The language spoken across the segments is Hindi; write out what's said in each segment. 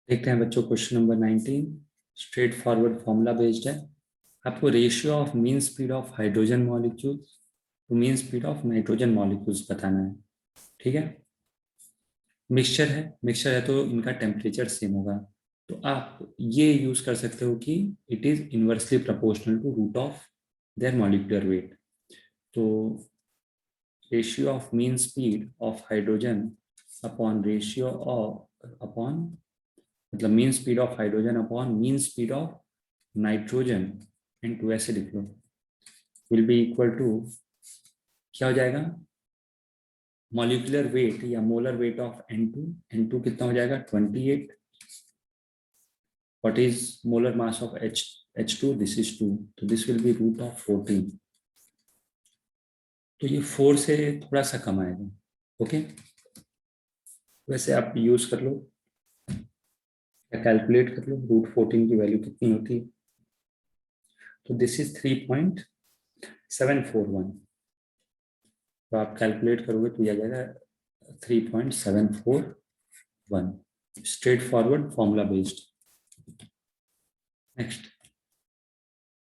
देखते हैं बच्चों, question number 19 straight forward formula based है। आपको ratio of mean speed of hydrogen molecule to mean speed of nitrogen molecules बताना है। ठीक है, मिक्सचर है तो इनका टेम्परेचर सेम होगा। तो आप ये यूज कर सकते हो कि it is inversely proportional to root of their molecular weight. तो ratio of mean speed of hydrogen upon ratio of upon मतलब mean speed of hydrogen upon mean speed of nitrogen and two ऐसे लिख लो विल बी इक्वल टू क्या हो जाएगा, मॉलिक्यूलर वेट या मोलर वेट ऑफ N2 कितना हो जाएगा 28। What is molar mass of H2, this is 2, तो this will B root of 14। तो ये 4 से थोड़ा सा कम आएगा। ओके, वैसे आप यूज कर लो या कैलकुलेट कर लो रूट 14 की वैल्यू कितनी होती है। तो दिस इज 3.741। तो आप कैलकुलेट करोगे तो यह आ जाएगा 3.741 straight forward formula based. Next,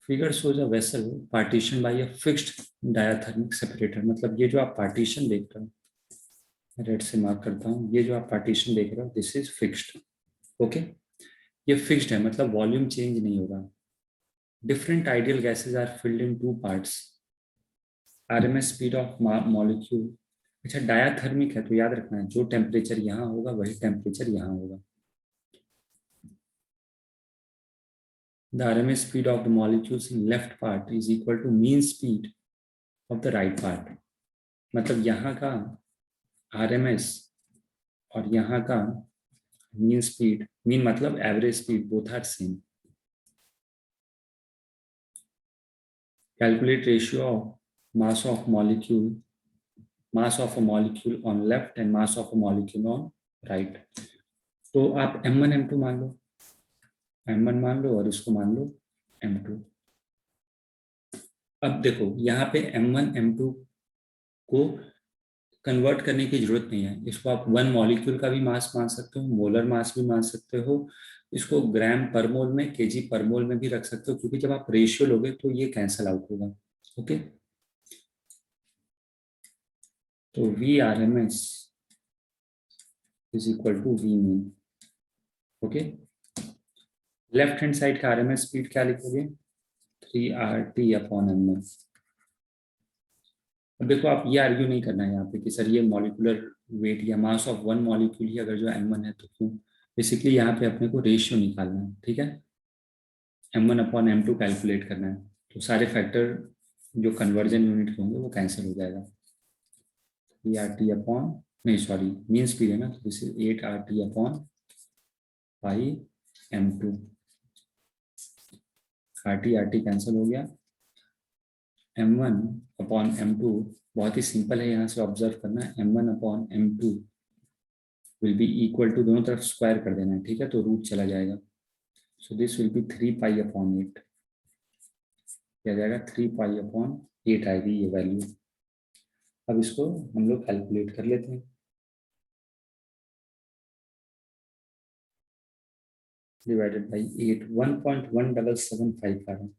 figure shows a vessel partition by a fixed diathermic separator. मतलब ये जो आप पार्टीशन देख रहे हो, रेड से मार्क करता हूँ, ये जो आप पार्टीशन देख रहे हो दिस इज फिक्स्ड। ओके, ये फिक्स्ड है मतलब वॉल्यूम चेंज नहीं होगा। Different ideal gases are filled in 2 parts. RMS speed of molecule, अच्छा डायाथर्मिक है तो याद रखना है जो टेम्परेचर यहाँ होगा वही टेम्परेचर यहाँ होगा। The RMS speed of the molecules in left part is equal to mean speed of the right part। मतलब यहाँ का RMS और यहाँ का मीन स्पीड, मीन मतलब average speed, both are same. Calculate ratio of mass of molecule, mass of a molecule on left and mass of a molecule on right. तो आप M1 M2 मान लो, M1 मान लो और इसको मान लो M2। अब देखो यहाँ पे M1 M2 को कन्वर्ट करने की जरूरत नहीं है। इसको आप वन मॉलिक्यूल का भी मास मान सकते हो, मोलर मास भी मान सकते हो, इसको ग्राम पर मोल में, केजी पर मोल में भी रख सकते हो, क्योंकि जब आप रेशियो लोगे तो ये कैंसल आउट होगा। ओके, तो V R M S is equal to V mean. Okay, left hand side का RMS स्पीड क्या लिखोगे 3RT/m1। अब देखो आप ये आर्ग्यू नहीं करना है यहाँ पे कि सर ये मॉलिकुलर वेट या मास ऑफ वन मॉलिक्यूल ही अगर जो M1 है तो क्यों। बेसिकली यहाँ पे अपने को रेशियो निकालना है। ठीक है, M1/M2 कैलकुलेट करना है, तो सारे फैक्टर जो कन्वर्जन यूनिट होंगे वो कैंसिल हो जाएगा। 3RT अपॉन, नहीं सॉरी मीन स्पीड है ना, तो this is 8RT/m2। RT cancel हो गया। M1/M2 बहुत ही सिंपल है, यहाँ से ऑब्जर्व करना है। M1/M2 will be equal to, दोनों तरफ स्क्वायर कर देना है। ठीक है, तो रूट चला जाएगा, सो दिस विल बी 3π/8 किया जाएगा। 3π/8 आएगी ये वैल्यू। अब इसको हम लोग कैलकुलेट कर लेते हैं। डिवाइडेड बाई 8, 1.1775 आ रहा है।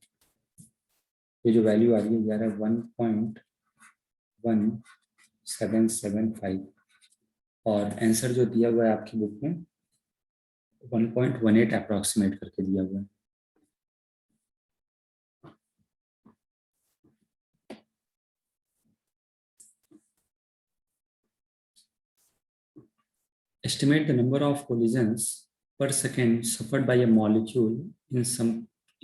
ये जो वैल्यू आ रही है ये आ रहा है 1.1775, और आंसर जो दिया हुआ है आपकी बुक में 1.18 अप्रोक्सीमेट करके दिया हुआ है। Estimate the number of collisions per second suffered by a molecule in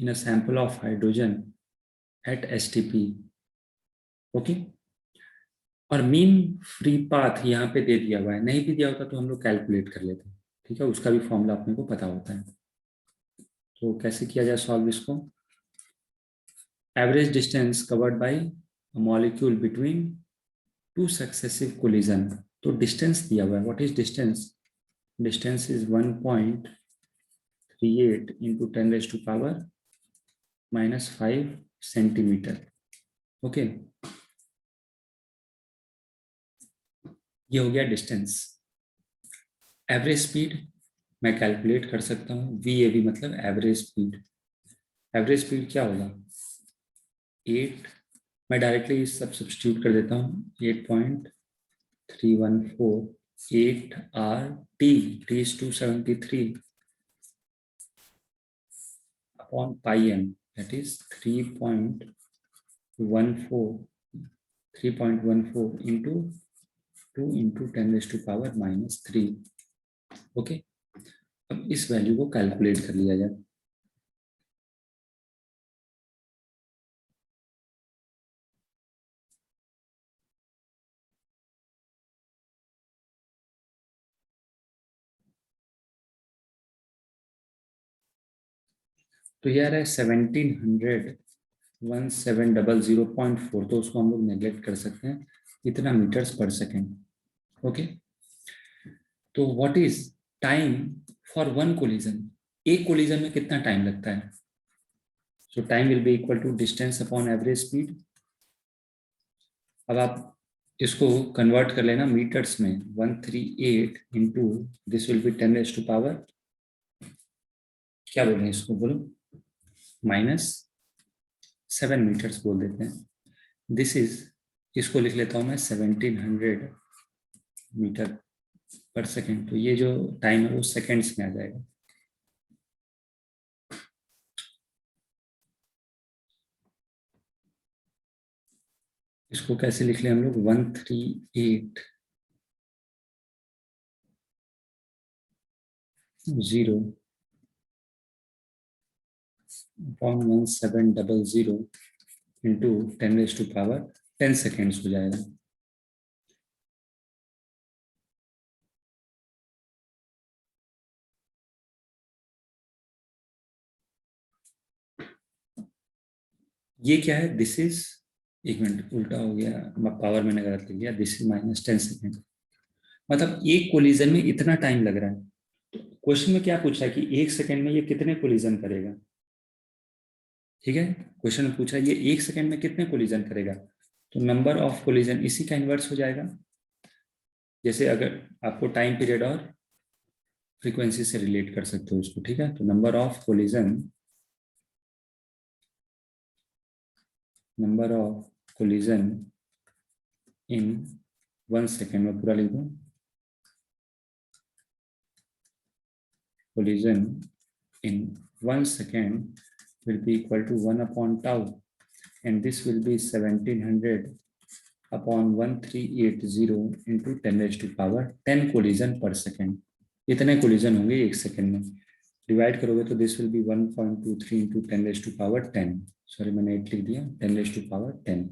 a sample of hydrogen at STP। Okay, और मीन फ्री पाथ यहाँ पे दे दिया हुआ है, नहीं भी दिया होता तो हम लोग कैलकुलेट कर लेते हैं। ठीक है, उसका भी फॉर्मूला अपने को पता होता है। तो कैसे किया जाए सॉल्व इसको। Average distance covered by a molecule between 2 successive collision. तो डिस्टेंस दिया हुआ है, what is distance, distance is 1.38 into 10⁻⁻5 centimetre. Okay, ये हो गया डिस्टेंस। एवरेज स्पीड मैं कैलकुलेट कर सकता हूँ VAB मतलब एवरेज स्पीड। एवरेज स्पीड क्या होगा 8, मैं डायरेक्टली सब सब्स्टिट्यूट कर देता हूँ 8.314 8 RT, T is 273 upon pi m, that is 3.14 into 2 into 10 raised to power -3। Okay, अब इस वैल्यू को कैलकुलेट कर लिया जाए। तो यार है 1700 1700.04, तो उसको हम लोग नेग्लेक्ट कर सकते हैं, इतना मीटर्स पर सेकेंड। ओके, तो what is time for one collision, एक कोलिजन में कितना टाइम लगता है? So time will be equal to distance upon average speed. अब आप इसको कन्वर्ट कर लेना मीटर्स में, 138 into this will be 10 raise to power, क्या बोलें इसको, बोलो -7 मीटर्स बोल देते हैं। दिस इज, इसको लिख लेता हूं मैं 1700 मीटर पर सेकेंड। तो ये जो टाइम है वो सेकेंड्स में आ जाएगा। इसको कैसे लिख लें हम लोग, 138.1700 into 10 raise to power 10 seconds हो जाएगा। ये क्या है, दिस इज, एक मिनट उल्टा हो गया, पावर मैंने गलत लिख दिया, दिस इज -10 सेकेंड। मतलब एक कोलिजन में इतना टाइम लग रहा है। क्वेश्चन में क्या पूछा है कि एक सेकेंड में ये कितने कोलिजन करेगा। ठीक है, क्वेश्चन में पूछा ये एक सेकेंड में कितने कोलिजन करेगा, तो नंबर ऑफ कोलिजन इसी का इन्वर्स हो जाएगा। जैसे अगर आपको टाइम पीरियड और फ्रीक्वेंसी से रिलेट कर सकते हो इसको, ठीक है, तो number of collision in 1 second में पूरा लिख दूं, collision in 1 second will be equal to 1 upon tau, and this will be 1700 upon 1380 into 10 raised to power 10 collision per second। इतने कोलिजन होंगे एक सेकेंड में, डिवाइड करोगे तो this will B 1.23 into 10 raised to power 10, sorry मैंने 8 लिख दिया, 10 raised to power 10।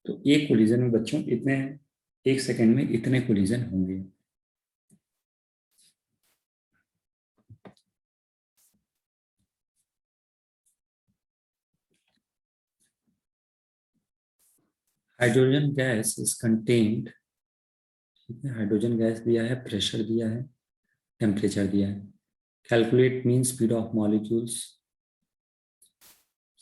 तो एक कोलिजन में बच्चों इतने, एक सेकेंड में इतने कोलिजन होंगे। Hydrogen gas is contained, hydrogen gas दिया है, प्रेशर दिया है, टेम्परेचर दिया है। Calculate mean speed of molecules.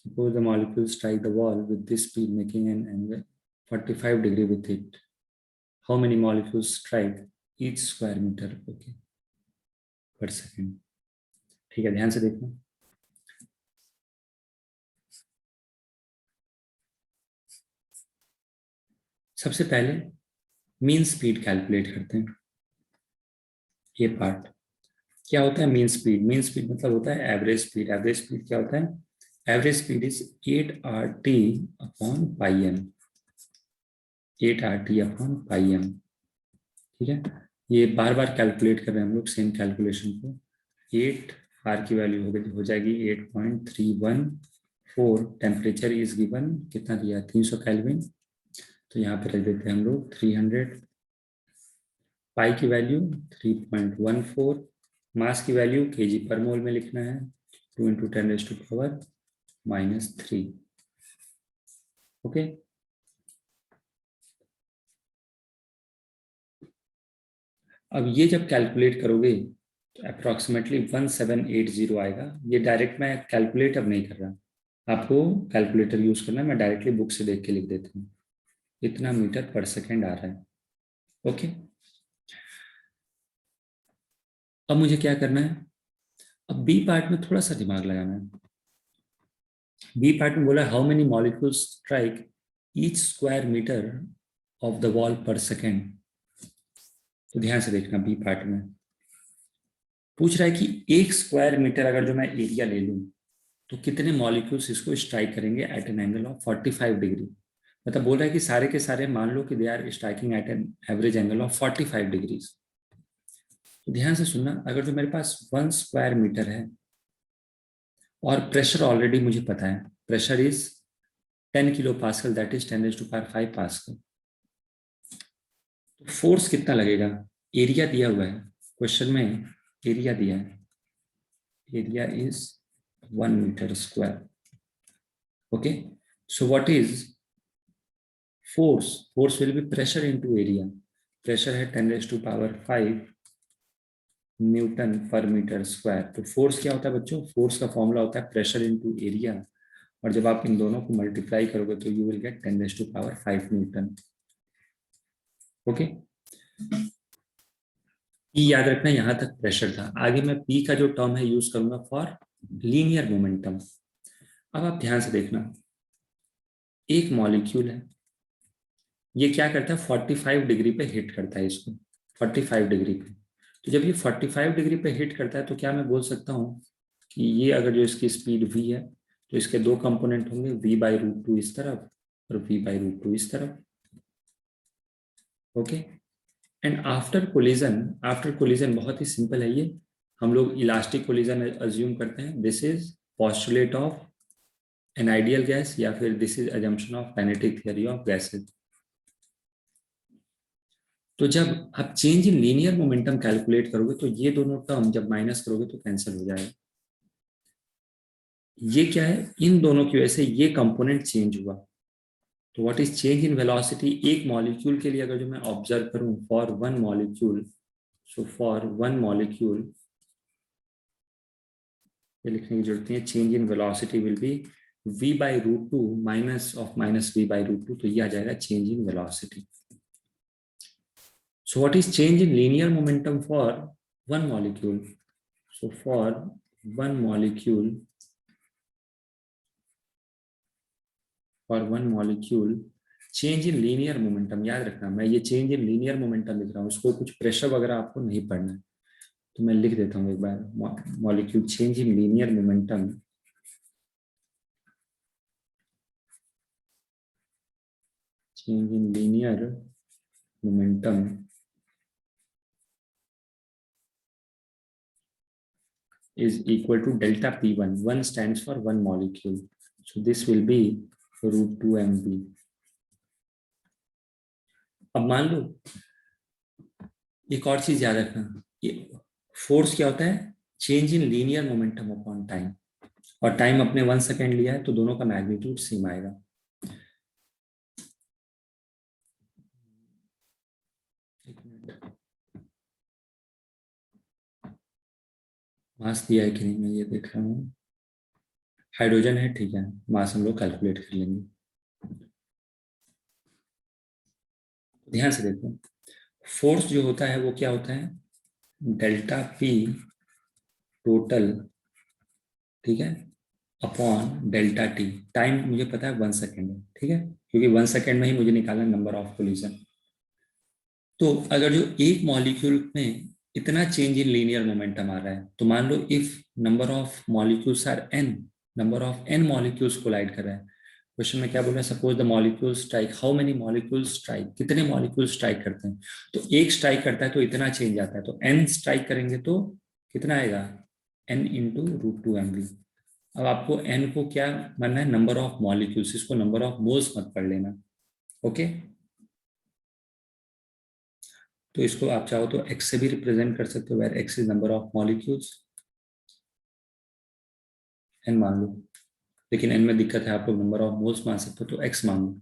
Suppose the molecule strike the wall with this speed making an angle 45 degree with it, how many molecules strike each square metre okay per second. ठीक है, ध्यान से देखना। सबसे पहले मीन स्पीड कैलकुलेट करते हैं। ये पार्ट क्या होता है, मीन स्पीड, मीन स्पीड मतलब होता है एवरेज स्पीड। एवरेज स्पीड क्या होता है, average speed is 8 RT upon pi M, 8 RT upon pi M. ठीक है, ये बार बार कैलकुलेट कर रहे हैं हम लोग सेम कैलकुलेशन को। 8 R की वैल्यू हो जाएगी 8.314, टेम्परेचर इज गिवन, कितना दिया 300 केल्विन, तो यहाँ पे रख देते हैं हम लोग 300। पाई की वैल्यू 3.14, मास की वैल्यू kg पर मोल में लिखना है, 2 into 10 raised to power -3। Okay, अब ये जब कैलकुलेट करोगे तो अप्रोक्सीमेटली 1780 आएगा। ये डायरेक्ट मैं कैलकुलेट अब नहीं कर रहा, आपको कैलकुलेटर यूज करना है, मैं डायरेक्टली बुक से देख के लिख देता हूँ, इतना मीटर पर सेकेंड आ रहा है। ओके, अब मुझे क्या करना है, अब बी पार्ट में थोड़ा सा दिमाग लगाना है। बी पार्ट में बोला how many molecules strike each square metre of the wall per second. तो ध्यान से देखना, बी पार्ट में पूछ रहा है कि एक स्क्वायर मीटर अगर जो मैं एरिया ले लूं तो कितने मॉलिक्यूल्स इसको स्ट्राइक करेंगे at an angle of 45 degree. मतलब बोल रहा है कि सारे के सारे मान लो कि they are striking at an average angle of 45 degrees. तो ध्यान से सुनना, अगर जो मेरे पास 1 स्क्वायर मीटर है और प्रेशर ऑलरेडी मुझे पता है, pressure is 10 kilo pascal, that is 10⁵ pascal. तो फोर्स कितना लगेगा, एरिया दिया हुआ है क्वेश्चन में, एरिया दिया है, area is 1 metre square. Okay, so what is force, force will be pressure into area, pressure है 10⁵ न्यूटन पर मीटर स्क्वायर। तो फोर्स क्या होता है बच्चों, फोर्स का फॉर्मूला होता है प्रेशर इनटू एरिया, और जब आप इन दोनों को मल्टीप्लाई करोगे तो you will get 10⁵ Newton. Okay, P याद रखना, यहां तक प्रेशर था, आगे मैं पी का जो टर्म है यूज करूंगा फॉर लीनियर मोमेंटम। अब आप ध्यान से देखना, एक मॉलिक्यूल है, ये क्या करता है 45 डिग्री पे हिट करता है इसको, 45 डिग्री पे। तो जब ये 45 डिग्री पे हिट करता है तो क्या मैं बोल सकता हूँ कि ये अगर जो इसकी स्पीड v है तो इसके दो कंपोनेंट होंगे, v/√2 इस तरफ और v/√2 इस तरफ। ओके, एंड आफ्टर कोलिजन बहुत ही सिंपल है ये, हम लोग इलास्टिक कोलिजन अज्यूम करते हैं, this is postulate of an ideal gas, या फिर this is assumption of kinetic theory of gases. तो जब आप change in linear momentum calculate करोगे तो ये दोनों टर्म जब माइनस करोगे तो कैंसिल हो जाएगा। ये क्या है, इन दोनों की वजह से ये कंपोनेंट चेंज हुआ। तो what is change in velocity, एक मॉलिक्यूल के लिए अगर जो मैं ऑब्जर्व करूं for one molecule, so for one molecule ये लिखने की जरूरत नहीं है, change in velocity will be v/√2 minus of minus v/√2, तो ये आ जाएगा change in velocity. So what is change in linear momentum for one molecule? So for one molecule, change in linear momentum, याद रखना मैं ये change in linear momentum लिख रहा हूँ, इसको कुछ प्रेशर वगैरह आपको नहीं पढ़ना है, तो मैं लिख देता हूँ एक बार, molecule change in linear momentum is equal to delta P1. 1 stands for one molecule. So this will be √2 mv. अब मान लो एक और चीज याद रखना, ये फोर्स क्या होता है, change in linear momentum upon time, और टाइम अपने 1 सेकेंड लिया है तो दोनों का मैग्नीट्यूड सेम आएगा। मास दिया है कि नहीं मैं ये देख रहा हूँ, हाइड्रोजन है, ठीक है, मास हम लोग कैलकुलेट कर लेंगे। ध्यान से देखो, फोर्स जो होता है वो क्या होता है, डेल्टा पी टोटल, ठीक है, अपॉन डेल्टा टी, टाइम मुझे पता है 1 सेकेंड है, ठीक है, क्योंकि 1 सेकेंड में ही मुझे निकालना नंबर ऑफ कोलिजन। तो अगर जो एक मॉलिक्यूल में इतना चेंज इन लीनियर मोमेंटम आ रहा है, तो मान लो if number of molecules are n, number of n molecules collide कर रहा है, क्वेश्चन में क्या बोल रहा है, suppose the molecule strike, how many molecules strike, कितने मॉलिक्यूल स्ट्राइक करते हैं, तो एक स्ट्राइक करता है तो इतना चेंज आता है, तो n स्ट्राइक करेंगे तो कितना आएगा, n इंटू √2 mv। अब आपको n को क्या मानना है, नंबर ऑफ मॉलिक्यूल्स, इसको नंबर ऑफ मोल्स मत पढ़ लेना। ओके, तो इसको आप चाहो तो x से भी रिप्रेजेंट कर सकते हो, where x is number of molecules, n मान लो, लेकिन n में दिक्कत है, आप लोग नंबर ऑफ मोल्स मान सकते हो, तो x मान लो,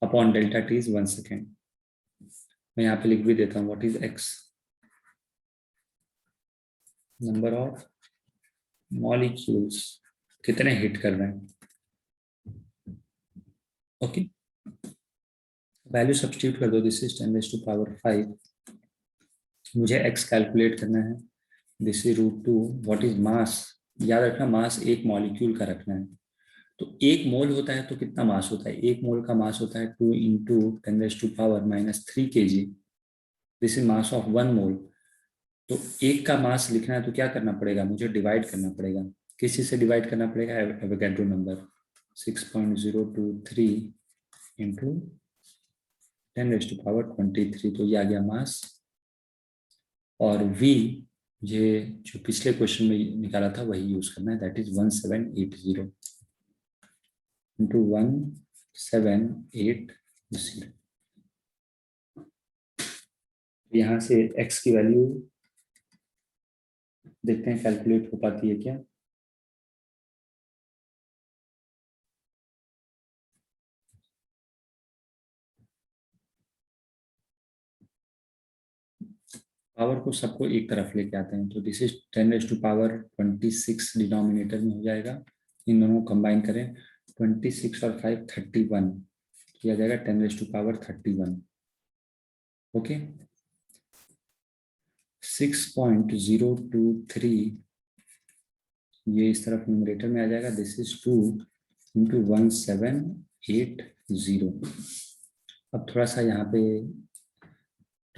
upon delta T is 1 second. मैं यहाँ पे लिख भी देता हूँ, what is x, number of molecules, कितने हिट कर रहे हैं। ओके, वैल्यू सब्स्टिट्यूट कर दो, दिस इज 10⁵ मुझे x कैलकुलेट करना है, this is √2। What is mass? याद रखना मास एक मॉलिक्यूल का रखना है। तो 1 मोल होता है तो कितना मास होता है? 1 मोल का मास होता है 2 into 10⁻³ this is mass of 1 मोल। तो एक का मास लिखना है तो क्या करना पड़ेगा? मुझे डिवाइड करना पड़ेगा। किस चीज से डिवाइड करना पड़ेगा? Avogadro number 6.023 into 10⁻23। तो ये आ गया मास। और v ये जो पिछले क्वेश्चन में निकाला था वही यूज करना है, दैट इज 1780 इंटू 1780। यहाँ से x की वैल्यू देखते हैं कैलकुलेट हो पाती है क्या। पावर को सबको एक तरफ लेके आते हैं, तो दिस इज 10⁻26 डिनोमिनेटर में हो जाएगा। इन दोनों को कंबाइन करें, 26 और 5 31 किया जाएगा 10⁻31। ओके, 6.023 ये इस तरफ न्यूमरेटर में आ जाएगा। This is 2 into 1780। अब थोड़ा सा यहाँ पे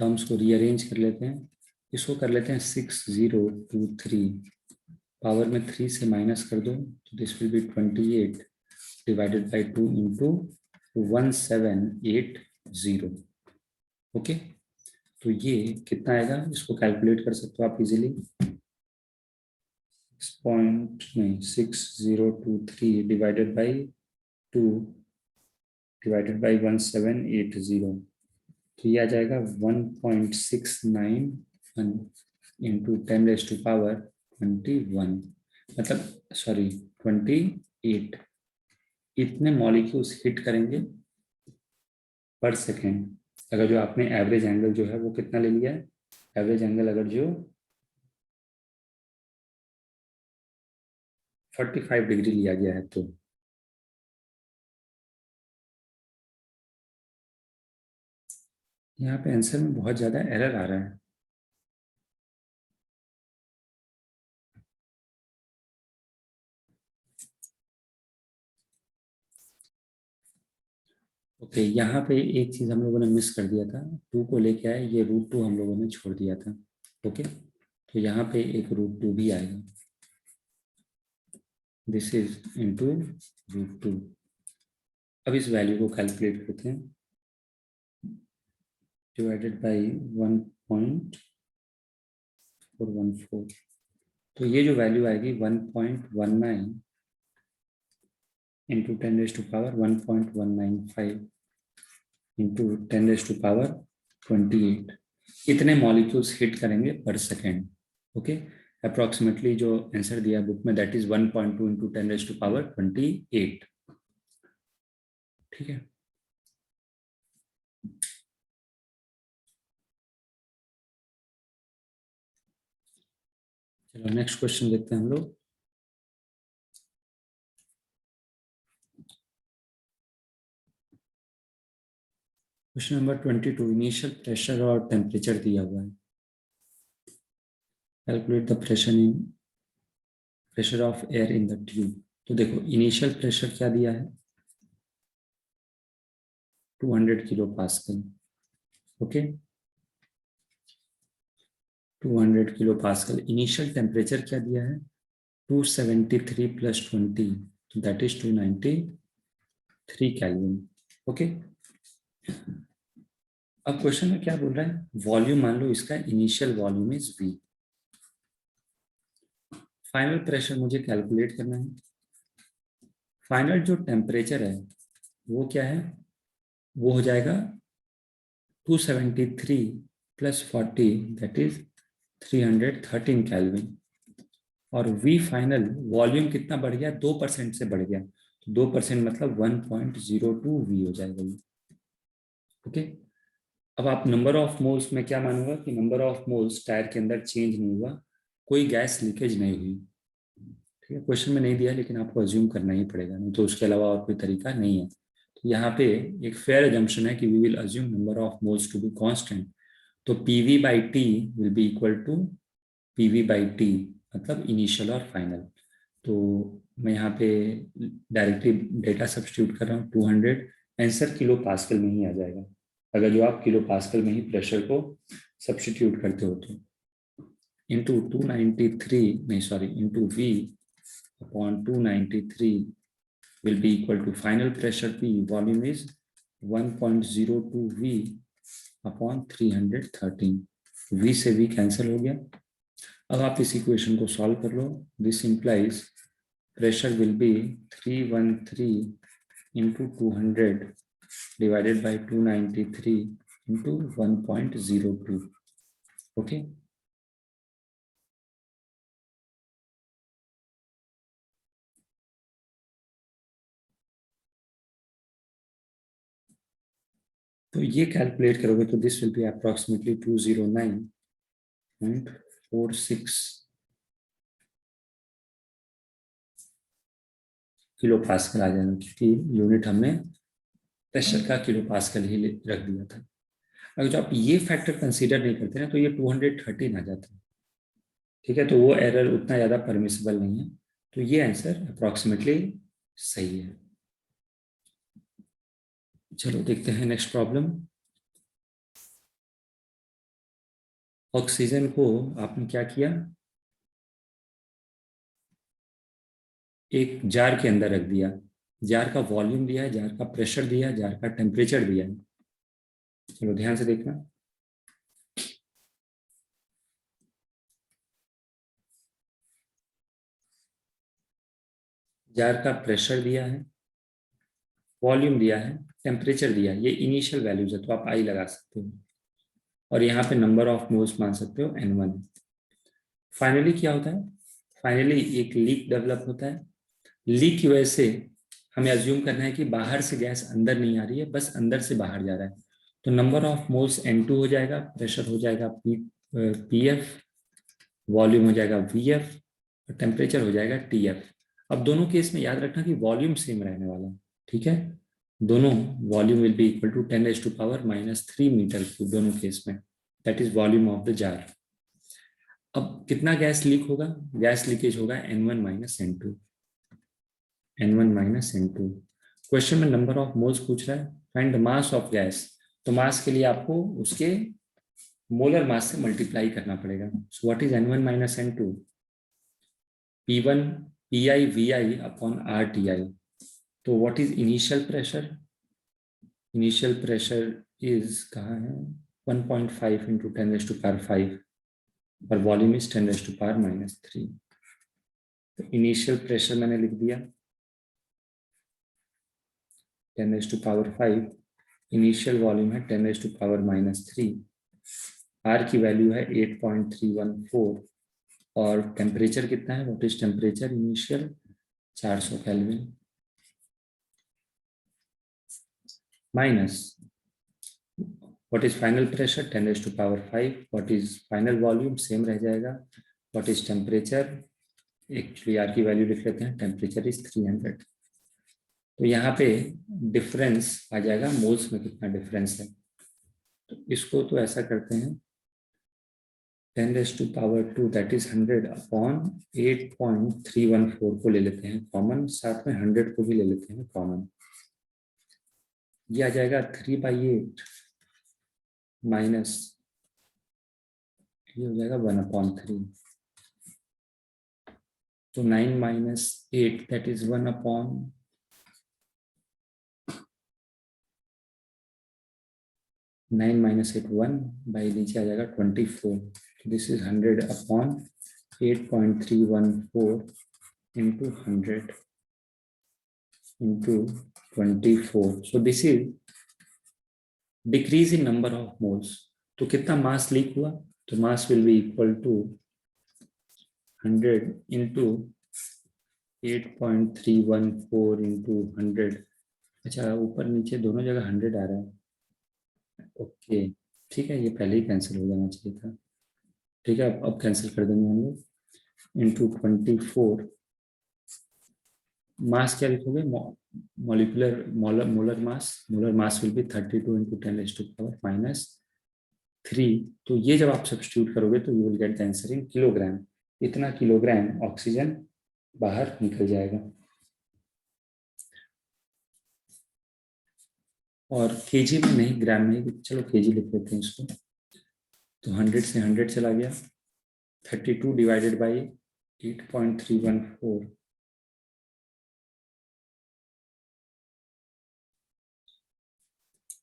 टर्म्स को रीअरेंज कर लेते हैं। इसको कर लेते हैं 6023, पावर में 3 से माइनस कर दो तो this will B 28 divided by 2 into 1780। Okay, तो ये कितना आएगा इसको कैलकुलेट कर सकते हो आप easily. 6.6023 divided by 2 divided by 1780, तो ये आ जाएगा 1.691 इंटू 10⁻21, मतलब सॉरी 28। इतने मॉलिक्यूल्स हिट करेंगे पर सेकेंड। अगर जो आपने एवरेज एंगल जो है वो कितना ले लिया है, एवरेज एंगल अगर जो 45 डिग्री लिया गया है तो यहाँ पे आंसर में बहुत ज्यादा एरर आ रहा है। ओके, यहाँ पे एक चीज हम लोगों ने मिस कर दिया था, 2 को लेके आए, ये √2 हम लोगों ने छोड़ दिया था। ओके, तो यहाँ पे एक √2 भी आएगा। This is into √2। अब इस वैल्यू को कैलकुलेट करते हैं, डिवाइडेड बाई 1.414। तो ये जो वैल्यू आएगी 1.19 इंटू 10⁻1.195 इंटू 10⁻28। इतने मॉलिक्यूल्स हिट करेंगे पर सेकेंड। ओके, अप्रोक्सीमेटली जो आंसर दिया बुक में दैट इज 1.2 इंटू 10⁻28। ठीक है, चलो नेक्स्ट क्वेश्चन देखते हैं हम लोग। क्वेश्चन नंबर 22, इनिशियल प्रेशर और टेम्परेचर दिया हुआ है। Calculate the pressure of air in the tube. तो देखो इनिशियल प्रेशर क्या दिया है, 200 kilo pascal. Okay, 200 kilo pascal. Initial temperature क्या दिया है, 273 + 20 दैट इज 293 केल्विन। ओके, अब क्वेश्चन में क्या बोल रहा है, वॉल्यूम मान लो इसका initial volume is V। Final pressure मुझे कैलकुलेट करना है। फाइनल जो टेम्परेचर है वो क्या है, वो हो जाएगा 273 + 40 दैट इज 313 केल्विन। और V फाइनल वॉल्यूम कितना बढ़ गया, 2% से बढ़ गया, तो 2% मतलब 1.02 V हो जाएगा ये। ओके, अब आप नंबर ऑफ मोल्स में क्या मानूंगा कि नंबर ऑफ मोल्स टायर के अंदर चेंज नहीं हुआ, कोई गैस लीकेज नहीं हुई। ठीक है, क्वेश्चन में नहीं दिया लेकिन आपको अज्यूम करना ही पड़ेगा, नहीं तो उसके अलावा और कोई तरीका नहीं है। तो यहाँ पे एक फेयर अजम्पशन है कि we will assume number of moles to be constant. तो PV/T will be equal to PV/T मतलब इनिशियल और फाइनल। तो मैं यहाँ पे डायरेक्टली डेटा सब्स्टिट्यूट कर रहा हूँ 200, आंसर किलो पास्कल में ही आ जाएगा अगर जो आप किलो पास्कल में ही प्रेशर को सब्स्टिट्यूट करते हो तो। इंटू 293 नहीं sorry into V upon 293 will be equal to final pressure P, volume is 1.02 V upon 313। V से V कैंसिल हो गया। अब आप इस इक्वेशन को सॉल्व कर लो। This implies pressure will be 313 into 200 divided by 293 into 1.02। Okay, तो ये कैलकुलेट करोगे तो this will be approximately 209.46 kilo pascal आ जाएगा, क्योंकि यूनिट हमने प्रेशर का किलो पास्कल ही रख दिया था। अगर जो आप ये फैक्टर कंसीडर नहीं करते ना तो ये 213 आ जाता है। ठीक है, तो वो एरर उतना ज़्यादा परमिसिबल नहीं है, तो ये आंसर अप्रॉक्सीमेटली सही है। चलो देखते हैं नेक्स्ट प्रॉब्लम। ऑक्सीजन को आपने क्या किया, एक जार के अंदर रख दिया। जार का वॉल्यूम दिया है, जार का प्रेशर दिया है, जार का टेम्परेचर दिया है। चलो ध्यान से देखना। जार का प्रेशर दिया है, वॉल्यूम दिया है, टेम्परेचर दिया है, ये इनिशियल वैल्यूज है तो आप आई लगा सकते हो, और यहाँ पे नंबर ऑफ मोल्स मान सकते हो N1। फाइनली क्या होता है, फाइनली एक लीक डेवलप होता है। लीक की वजह से हमें अज्यूम करना है कि बाहर से गैस अंदर नहीं आ रही है, बस अंदर से बाहर जा रहा है। तो नंबर ऑफ मोल्स N2 हो जाएगा, प्रेशर हो जाएगा PF, वॉल्यूम हो जाएगा VF, और टेम्परेचर हो जाएगा TF। अब दोनों केस में याद रखना कि वॉल्यूम सेम रहने वाला है। ठीक है, दोनों volume will be equal to 10⁻³ metre cube दोनों केस में, that is volume of the jar. अब कितना गैस लीक होगा, गैस लीकेज होगा N1 minus N2, N1 minus N2। Question में नंबर ऑफ मोल्स पूछ रहा है, find the mass of gas. तो मास के लिए आपको उसके मोलर मास से मल्टीप्लाई करना पड़ेगा। सो what is N1 minus N2, P1 PI VI upon RTI। तो what is initial pressure, initial pressure is कहाँ है 1.5 इंटू 10⁻⁵, और वॉल्यूम इज 10⁻⁻³ तो इनिशियल प्रेशर मैंने लिख दिया 10⁻⁵, इनिशियल वॉल्यूम है 10⁻⁻³ आर की वैल्यू है 8.314, और टेम्परेचर कितना है, what is temperature initial 400 kelvin, minus what is final pressure 10⁻⁵, what is final volume same रह जाएगा, what is temperature, actually R की वैल्यू लिख लेते हैं, टेम्परेचर इज 300। तो यहाँ पे डिफरेंस आ जाएगा मोल्स में कितना डिफरेंस है। तो इसको तो ऐसा करते हैं 10⁻² दैट इज 100 अपॉन 8.314 को ले लेते हैं कॉमन, साथ में 100 को भी ले लेते हैं कॉमन। ये आ जाएगा 3/8 माइनस ये हो जाएगा 1/3। तो 9 minus 8 that is 1/, 9 minus 8 1 by नीचे आ जाएगा 24। This is 100 upon 8.314 into 100 into 24। So this is decrease in number of moles. तो कितना मास लीक हुआ, तो mass will be equal to 100 into 8.314 into 100। अच्छा, ऊपर नीचे दोनों जगह 100 आ रहा है। ओके ठीक है, ये पहले ही कैंसिल हो जाना चाहिए था। ठीक है, अब कैंसिल कर देंगे हम लोग। इंटू 24 मास क्या लिखोगे, molar mass will B 32 into 10⁻⁻, 3, तो ये जब आप सब्स्टिट्यूट करोगे तो you will get the answer in kilogram. इतना किलोग्राम ऑक्सीजन बाहर निकल जाएगा। और केजी में नहीं, ग्राम में, चलो केजी लिख लेते हैं इसको। तो 100 से 100 चला गया, 32 डिवाइडेड बाई 8.314,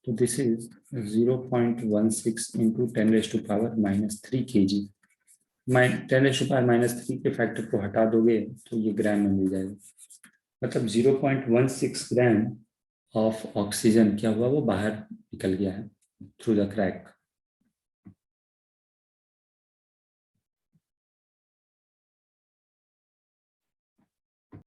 तो दिस इज 0.16 इंटू 10⁻³ kg। 10⁻³ के फैक्टर को हटा दोगे तो ये ग्राम में मिल जाएगा। मतलब 0.16 ग्राम ऑफ ऑक्सीजन क्या हुआ, वो बाहर निकल गया है थ्रू द क्रैक।